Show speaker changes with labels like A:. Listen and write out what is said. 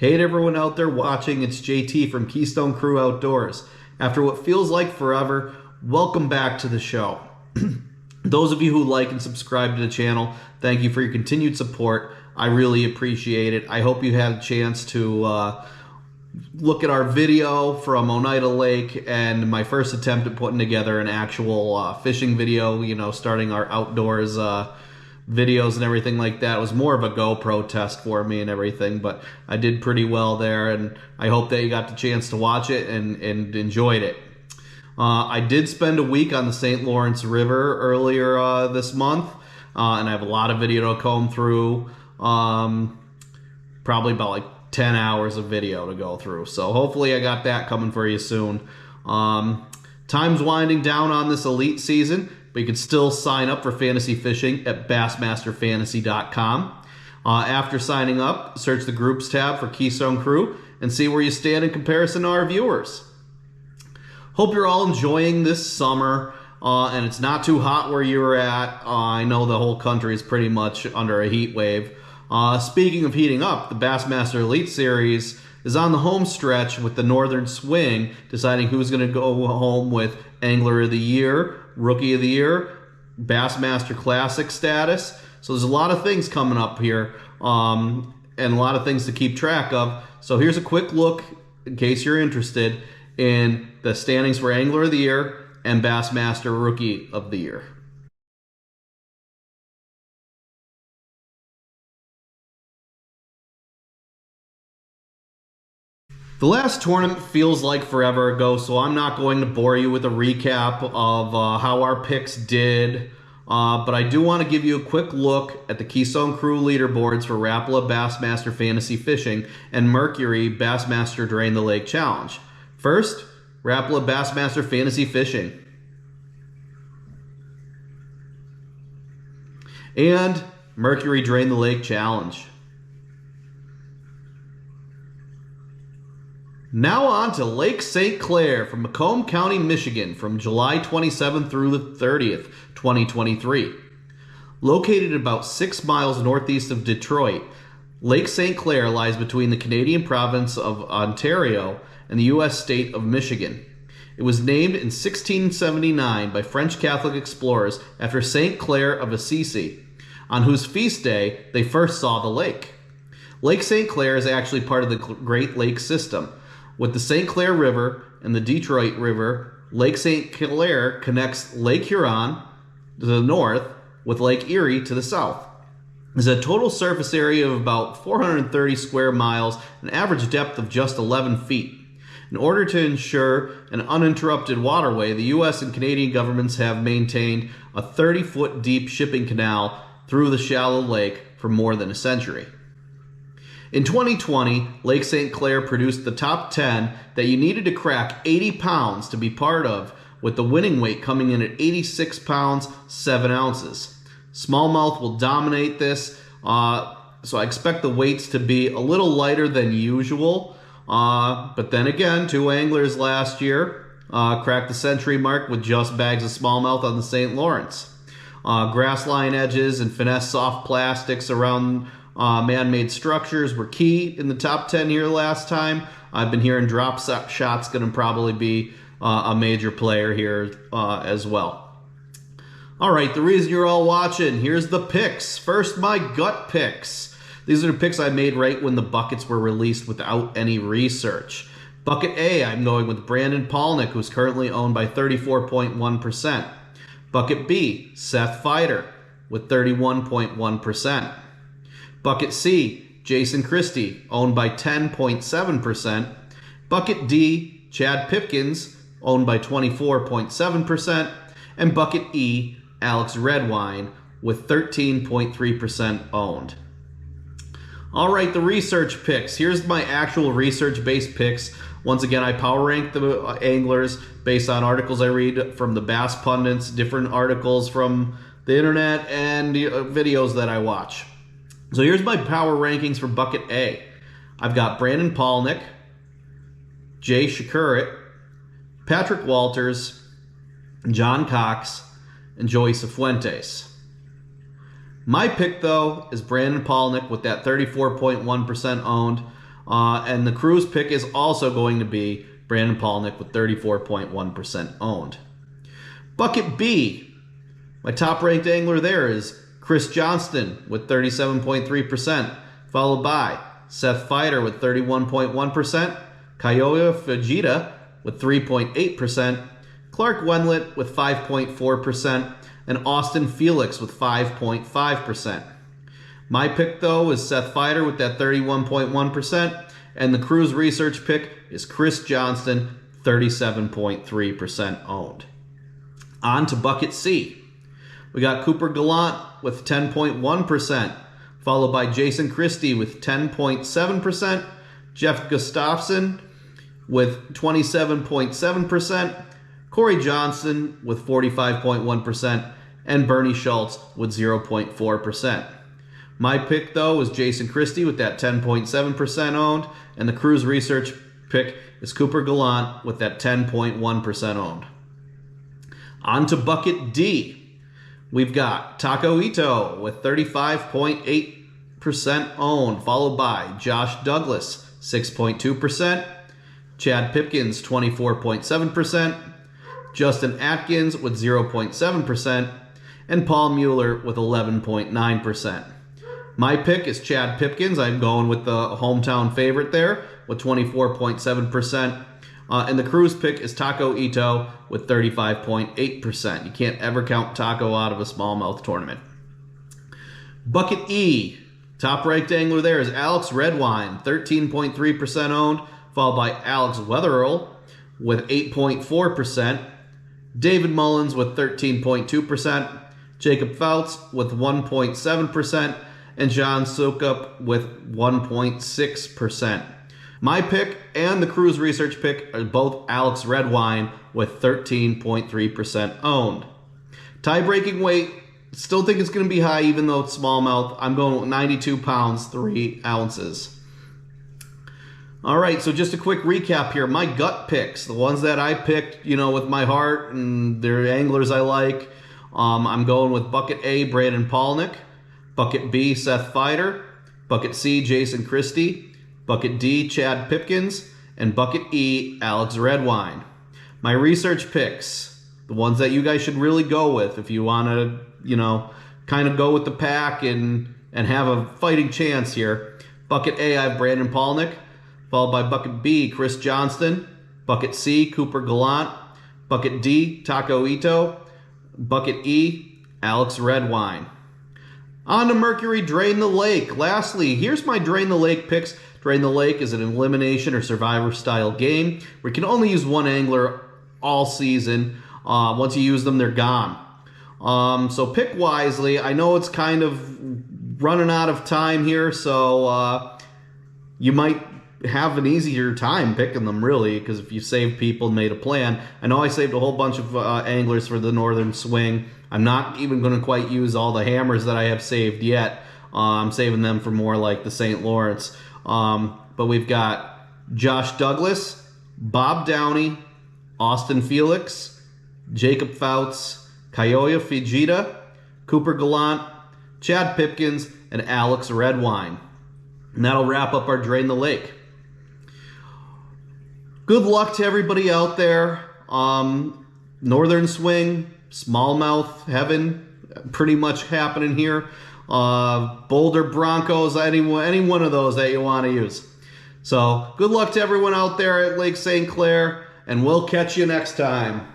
A: Hey to everyone out there watching, it's JT from Keystone Crew Outdoors. After what feels like forever, welcome back to the show. Those of you who like and subscribe to the channel, thank you for your continued support. I really appreciate it. I hope you had a chance to look at our video from Oneida Lake and my first attempt at putting together an actual fishing video, you know, starting our outdoors videos and everything like that. It was more of a GoPro test for me and everything, but I did pretty well there, and I hope that you got the chance to watch it and enjoyed it. I did spend a week on the St. Lawrence River earlier this month, and I have a lot of video to comb through, probably about like 10 hours of video to go through, so hopefully I got that coming for you soon. Time's winding down on this elite season, but you can still sign up for fantasy fishing at bassmasterfantasy.com. After signing up, search the groups tab for Keystone Crew and see where you stand in comparison to our viewers. Hope you're all enjoying this summer, and it's not too hot where you're at. I know the whole country is pretty much under a heat wave. Speaking of heating up, the Bassmaster Elite Series is on the home stretch with the Northern Swing deciding who's going to go home with Angler of the Year, Rookie of the Year, Bassmaster Classic status. So there's a lot of things coming up here, and a lot of things to keep track of. So here's a quick look, in case you're interested, in the standings for Angler of the Year and Bassmaster Rookie of the Year. The last tournament feels like forever ago, so I'm not going to bore you with a recap of how our picks did, but I do want to give you a quick look at the Keystone Crew leaderboards for Rapala Bassmaster Fantasy Fishing and Mercury Bassmaster Drain the Lake Challenge. First, Rapala Bassmaster Fantasy Fishing. And Mercury Drain the Lake Challenge. Now on to Lake St. Clair from Macomb County, Michigan from July 27th through the 30th, 2023. Located about 6 miles northeast of Detroit, Lake St. Clair lies between the Canadian province of Ontario and the U.S. state of Michigan. It was named in 1679 by French Catholic explorers after St. Clair of Assisi, on whose feast day they first saw the lake. Lake St. Clair is actually part of the Great Lakes system. With the St. Clair River and the Detroit River, Lake St. Clair connects Lake Huron to the north with Lake Erie to the south. There's a total surface area of about 430 square miles, an average depth of just 11 feet. In order to ensure an uninterrupted waterway, the U.S. and Canadian governments have maintained a 30-foot deep shipping canal through the shallow lake for more than a century. In 2020, Lake St. Clair produced the top 10 that you needed to crack 80 pounds to be part of, with the winning weight coming in at 86 pounds, 7 ounces. Smallmouth will dominate this, so I expect the weights to be a little lighter than usual. But then again, 2 anglers last year cracked the century mark with just bags of smallmouth on the St. Lawrence. Grass line edges and finesse soft plastics around man-made structures were key in the top 10 here last time. I've been hearing drop shots going to probably be a major player here as well. All right, the reason you're all watching, here's the picks. First, my gut picks. These are the picks I made right when the buckets were released without any research. Bucket A, I'm going with Brandon Palaniuk, who's currently owned by 34.1%. Bucket B, Seth Feider with 31.1%. Bucket C, Jason Christie, owned by 10.7%. Bucket D, Chad Pipkens, owned by 24.7%. And Bucket E, Alex Redwine, with 13.3% owned. All right, the research picks. Here's my actual research-based picks. Once again, I power rank the anglers based on articles I read from the Bass Pundits, different articles from the internet, and videos that I watch. So here's my power rankings for Bucket A. I've got Brandon Palaniuk, Jay Shakurit, Patrick Walters, John Cox, and Joey Cifuentes. My pick, though, is Brandon Palaniuk with that 34.1% owned. And the cruise pick is also going to be Brandon Palaniuk with 34.1% owned. Bucket B, my top-ranked angler there is Chris Johnston with 37.3%, followed by Seth Feider with 31.1%, Kyoya Fujita with 3.8%, Clark Wendlandt with 5.4%, and Austin Felix with 5.5%. My pick, though, is Seth Feider with that 31.1%, and the cruise research pick is Chris Johnston, 37.3% owned. On to Bucket C. We got Cooper Gallant with 10.1%, followed by Jason Christie with 10.7%, Jeff Gustafson with 27.7%, Corey Johnston with 45.1%, and Bernie Schultz with 0.4%. My pick, though, is Jason Christie with that 10.7% owned, and the cruise research pick is Cooper Gallant with that 10.1% owned. On to Bucket D. We've got Taku Ito with 35.8% owned, followed by Josh Douglas, 6.2%, Chad Pipkens, 24.7%, Justin Atkins with 0.7%, and Paul Mueller with 11.9%. My pick is Chad Pipkens. I'm going with the hometown favorite there with 24.7%. And the cruise pick is Taku Ito with 35.8%. You can't ever count Taco out of a smallmouth tournament. Bucket E, top-ranked angler there is Alex Redwine, 13.3% owned, followed by Alex Weatherall with 8.4%, David Mullins with 13.2%, Jacob Fouts with 1.7%, and John Sokup with 1.6%. My pick and the cruise research pick are both Alex Redwine with 13.3% owned. Tie-breaking weight, still think it's going to be high even though it's smallmouth. I'm going with 92 pounds, 3 ounces. All right, so just a quick recap here. My gut picks, the ones that I picked, with my heart and they're anglers I like. I'm going with Bucket A, Brandon Palaniuk. Bucket B, Seth Feider. Bucket C, Jason Christie. Bucket D, Chad Pipkens. And Bucket E, Alex Redwine. My research picks, the ones that you guys should really go with if you want to, kind of go with the pack and have a fighting chance here. Bucket A, I have Brandon Palaniuk. Followed by Bucket B, Chris Johnston. Bucket C, Cooper Gallant. Bucket D, Taku Ito. Bucket E, Alex Redwine. On to Mercury Drain the Lake. Lastly, here's my Drain the Lake picks. Drain the Lake is an elimination or survivor style game where you can only use one angler all season. Once you use them, they're gone. So pick wisely. I know it's kind of running out of time here, so you might have an easier time picking them, really, because if you saved people and made a plan. I know I saved a whole bunch of anglers for the Northern Swing. I'm not even going to quite use all the hammers that I have saved yet. I'm saving them for more like the St. Lawrence. But we've got Josh Douglas, Bob Downey, Austin Felix, Jacob Fouts, Kyoya Fujita, Cooper Gallant, Chad Pipkens, and Alex Redwine. And that'll wrap up our Drain the Lake. Good luck to everybody out there. Northern Swing, smallmouth heaven, pretty much happening here. Boulder Broncos, any one of those that you want to use. So good luck to everyone out there at Lake St. Clair, and we'll catch you next time.